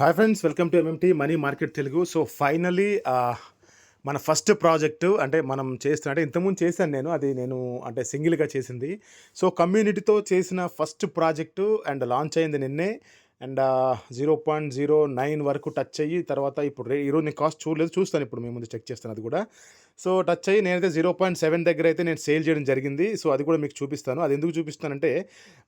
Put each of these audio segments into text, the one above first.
Hi friends, welcome to MMT money market Telugu. So finally మన first project అంటే మనం చేస్తున్న అంటే ఇంతకుముందు చేశాను నేను అంటే సింగిల్గా చేసింది. సో కమ్యూనిటీతో చేసిన ఫస్ట్ ప్రాజెక్టు అండ్ లాంచ్ అయింది నిన్నే. అండ్ 0.09 వరకు టచ్ అయ్యి తర్వాత ఇప్పుడు ఈరోజు నేను కాస్ట్ చూడలేదు, చూస్తాను ఇప్పుడు మీ ముందు చెక్ చేస్తాను అది కూడా. సో టచ్ అయ్యి నేనైతే 0.7 దగ్గర అయితే నేను సేల్ చేయడం జరిగింది. సో అది కూడా మీకు చూపిస్తాను. అది ఎందుకు చూపిస్తానంటే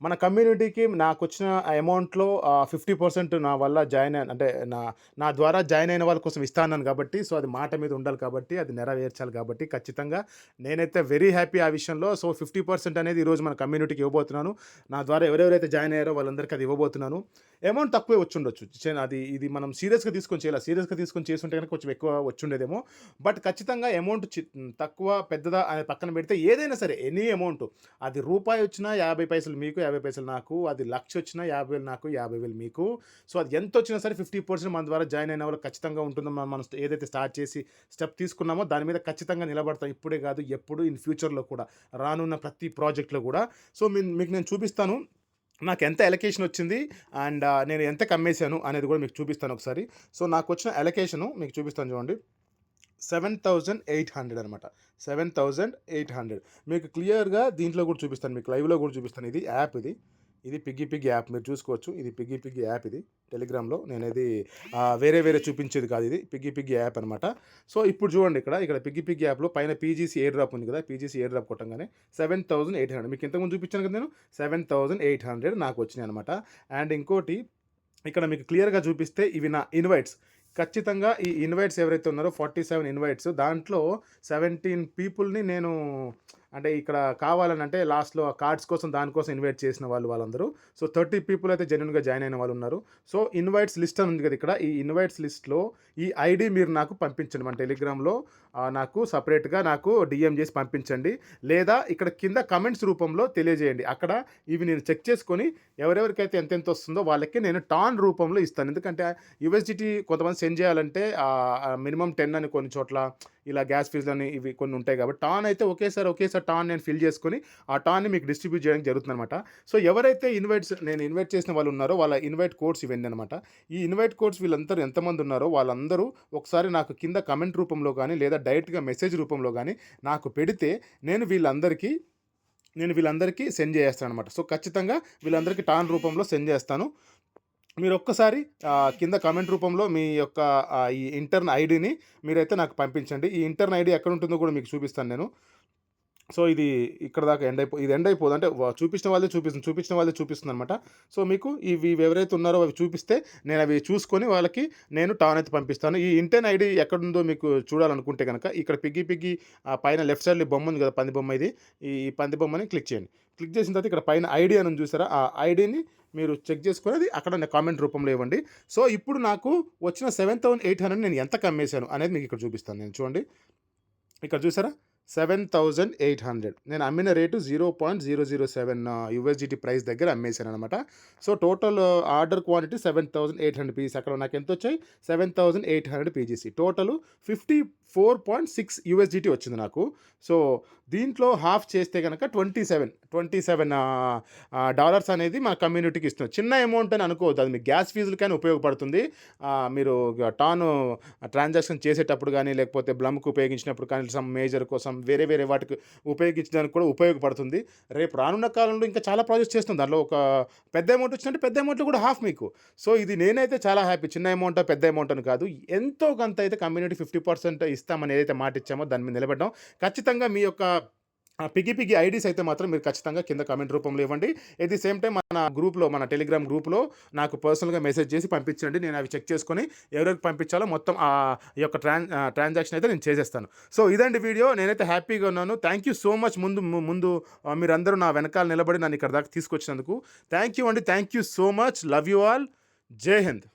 మన కమ్యూనిటీకి నాకు వచ్చిన అమౌంట్లో 50% నా వల్ల జాయిన్ అంటే నా నా ద్వారా జాయిన్ అయిన వాళ్ళ కోసం ఇస్తాను కాబట్టి, సో అది మాట మీద ఉండాలి కాబట్టి, అది నెరవేర్చాలి కాబట్టి ఖచ్చితంగా నేనైతే వెరీ హ్యాపీ ఆ విషయంలో. సో 50% అనేది ఈరోజు మన కమ్యూనిటీకి ఇవ్వబోతున్నాను. నా ద్వారా ఎవరెవరైతే జాయిన్ అయ్యారో వాళ్ళందరికీ అది ఇవ్వబోతున్నాను. అమౌంట్ తక్కువే వచ్చుండొచ్చు, ఇది మనం సీరియస్గా తీసుకొని చేయాలి. సీరియస్గా తీసుకొని చేస్తుంటే కనుక కొంచెం ఎక్కువ వచ్చుండేదేమో. బట్ ఖచ్చితంగా అమౌంట్ తక్కువ పెద్దదా అనే పక్కన పెడితే ఏదైనా సరే ఎనీ అమౌంట్, అది రూపాయి వచ్చినా 50 పైసలు మీకు, 50 పైసలు నాకు, అది లక్ష వచ్చినా 50,000 నాకు, 50,000 మీకు. సో అది ఎంత వచ్చినా సరే 50% మన ద్వారా జాయిన్ అయిన వాళ్ళు ఖచ్చితంగా ఉంటుందో. మనం ఏదైతే స్టార్ట్ చేసి స్టెప్ తీసుకున్నామో దాని మీద ఖచ్చితంగా నిలబడతాం. ఇప్పుడే కాదు, ఎప్పుడు ఇన్ ఫ్యూచర్లో కూడా, రానున్న ప్రతి ప్రాజెక్ట్లో కూడా. సో మీకు నేను చూపిస్తాను నాకు ఎంత అలొకేషన్ వచ్చింది అండ్ నేను ఎంత కమ్మేశాను అనేది కూడా మీకు చూపిస్తాను ఒకసారి. సో నాకు వచ్చిన అలొకేషను మీకు చూపిస్తాను చూడండి. 7,800 అనమాట. 7,800 మీకు క్లియర్గా దీంట్లో కూడా చూపిస్తాను, మీకు లైవ్లో కూడా చూపిస్తాను. ఇది యాప్, ఇది పిగ్గీ యాప్ మీరు చూసుకోవచ్చు. ఇది పిగ్గీ యాప్, ఇది టెలిగ్రామ్లో. నేను ఇది వేరే చూపించేది కాదు, ఇది పిగ్గీ యాప్ అనమాట. సో ఇప్పుడు చూడండి, ఇక్కడ పిగ్గీ యాప్లో పైన పీజీసీ ఎయిర్ డ్రాప్ ఉంది కదా, పీజీసీ ఎయిర్ డ్రాప్ కొట్టంగానే 7,800 మీకు ఇంతకుముందు చూపించాను కదా నేను. 7,800 నాకు వచ్చినాయి అనమాట. అండ్ ఇంకోటి ఇక్కడ మీకు క్లియర్గా చూపిస్తే ఇవి నా ఇన్వైట్స్. ఖచ్చితంగా ఈ ఇన్వైట్స్ ఎవరైతే ఉన్నారో 47 ఇన్వైట్స్, దాంట్లో 17 పీపుల్ని నేను అంటే ఇక్కడ కావాలని అంటే లాస్ట్లో ఆ కార్డ్స్ కోసం దానికోసం ఇన్వైట్ చేసిన వాళ్ళందరూ. సో 30 పీపుల్ అయితే జెన్యున్గా జాయిన్ అయిన వాళ్ళు ఉన్నారు. సో ఇన్వైట్స్ లిస్ట్ అని ఉంది కదా ఇక్కడ, ఈ ఇన్వైట్స్ లిస్ట్లో ఈ ఐడి మీరు నాకు పంపించండి. మన టెలిగ్రామ్లో నాకు సపరేట్గా నాకు డిఎం చేసి పంపించండి, లేదా ఇక్కడ కింద కమెంట్స్ రూపంలో తెలియజేయండి. అక్కడ ఇవి నేను చెక్ చేసుకొని ఎవరెవరికైతే ఎంతెంత వస్తుందో వాళ్ళకి నేను టాన్ రూపంలో ఇస్తాను. ఎందుకంటే యూఎస్డిటీ కొంతమంది సెండ్ చేయాలంటే మినిమం 10 అని కొన్ని చోట్ల ఇలా గ్యాస్ ఫీజులని ఇవి కొన్ని ఉంటాయి కాబట్టి టాన్ అయితే ఒకేసారి టాన్ నేను ఫిల్ చేసుకొని ఆ టాన్ని మీకు డిస్ట్రిబ్యూట్ చేయడానికి జరుగుతుంది అనమాట. సో ఎవరైతే నేను ఇన్వైట్ చేసిన వాళ్ళు ఉన్నారో వాళ్ళ ఇన్వైట్ కోడ్స్ ఇవన్నీ అనమాట. ఈ ఇన్వైట్ కోడ్స్ వీళ్ళందరూ ఎంతమంది ఉన్నారో వాళ్ళందరూ ఒకసారి నాకు కింద కమెంట్ రూపంలో కానీ లేదా డైరెక్ట్గా మెసేజ్ రూపంలో కానీ నాకు పెడితే నేను వీళ్ళందరికీ సెండ్ చేస్తాను అనమాట. సో ఖచ్చితంగా వీళ్ళందరికీ టాన్ రూపంలో సెండ్ చేస్తాను. మీరు ఒక్కసారి కింద కామెంట్ రూపంలో మీ యొక్క ఈ ఇంటర్న్ ఐడిని మీరైతే నాకు పంపించండి. ఈ ఇంటర్న్ ఐడి ఎక్కడ ఉంటుందో కూడా మీకు చూపిస్తాను నేను. సో ఇది ఇక్కడ దాకా ఎండ్ అయిపోదు అంటే చూపించిన వాళ్ళే చూపిస్తుంది అనమాట. సో మీకు ఇవి ఎవరైతే ఉన్నారో అవి చూపిస్తే నేను అవి చూసుకొని వాళ్ళకి నేను టాన్ అయితే పంపిస్తాను. ఈ ఇంటర్న్ ఐడి ఎక్కడుందో మీకు చూడాలనుకుంటే కనుక ఇక్కడ పిగ్గీ పైన లెఫ్ట్ సైడ్లో బొమ్మ ఉంది కదా, పంది బొమ్మ. ఈ పంది బొమ్మని క్లిక్ చేయండి. క్లిక్ చేసిన తర్వాత ఇక్కడ పైన ఐడి అని చూసారా, ఆ ఐడిని మీరు చెక్ చేసుకొని అది అక్కడ కామెంట్ రూపంలో ఇవ్వండి. సో ఇప్పుడు నాకు వచ్చిన 7,800 నేను ఎంత కమ్మేశాను అనేది మీకు ఇక్కడ చూపిస్తాను. నేను చూడండి, ఇక్కడ చూసారా 7,800 నేను అమ్మిన రేటు 0.007 యూఎస్డిటీ ప్రైస్ దగ్గర అమ్మేశాను అనమాట. So total order quantity 7,800 PGs. అక్కడ నాకు ఎంత వచ్చాయి 7,800 పీజీసీ. టోటల్ 54.6 యూఎస్డిటీ వచ్చింది నాకు. సో దీంట్లో హాఫ్ చేస్తే కనుక 27 డాలర్స్ అనేది మన కమ్యూనిటీకి ఇస్తుంది. చిన్న అమౌంట్ అని అనుకోవద్దు, అది మీ గ్యాస్ ఫీజులకైనా ఉపయోగపడుతుంది. మీరు టాన్ ట్రాన్సాక్షన్ చేసేటప్పుడు కానీ లేకపోతే బ్లమ్కి ఉపయోగించినప్పుడు కానీ సమ్ మేజర్ కోసం వేరే వాటికి ఉపయోగించడానికి కూడా ఉపయోగపడుతుంది. రేపు రానున్న కాలంలో ఇంకా చాలా ప్రాజెక్ట్స్ చేస్తుంది. దాంట్లో ఒక పెద్ద అమౌంట్ వచ్చినట్టు పెద్ద అమౌంట్లో కూడా హాఫ్ మీకు. సో ఇది నేనైతే చాలా హ్యాపీ. చిన్న అమౌంట్ పెద్ద అమౌంట్ అని కాదు, ఎంతో కొంత అయితే కమ్యూనిటీ 50% ఇస్తామని ఏదైతే మాట ఇచ్చామో దాని మీద నిలబడ్డాం. ఖచ్చితంగా మీ యొక్క పిగ్గీ ఐడీస్ అయితే మాత్రం మీరు ఖచ్చితంగా కింద కామెంట్ రూపంలో ఇవ్వండి. ఎట్ ది సేమ్ టైం మన టెలిగ్రామ్ గ్రూప్లో నాకు పర్సనల్గా మెసేజ్ చేసి పంపించండి. నేను అవి చెక్ చేసుకొని ఎవరికి పంపించాలో మొత్తం ఈ యొక్క ట్రాన్సాక్షన్ అయితే నేను చేసేస్తాను. సో ఇదండి వీడియో. నేనైతే హ్యాపీగా ఉన్నాను. Thank you so much. ముందు మీరందరూ నా వెనకాల నిలబడి నన్ను ఇక్కడ దాకా తీసుకొచ్చినందుకు థ్యాంక్ యూ అండి. Thank you so much. Love you all. జై హింద్.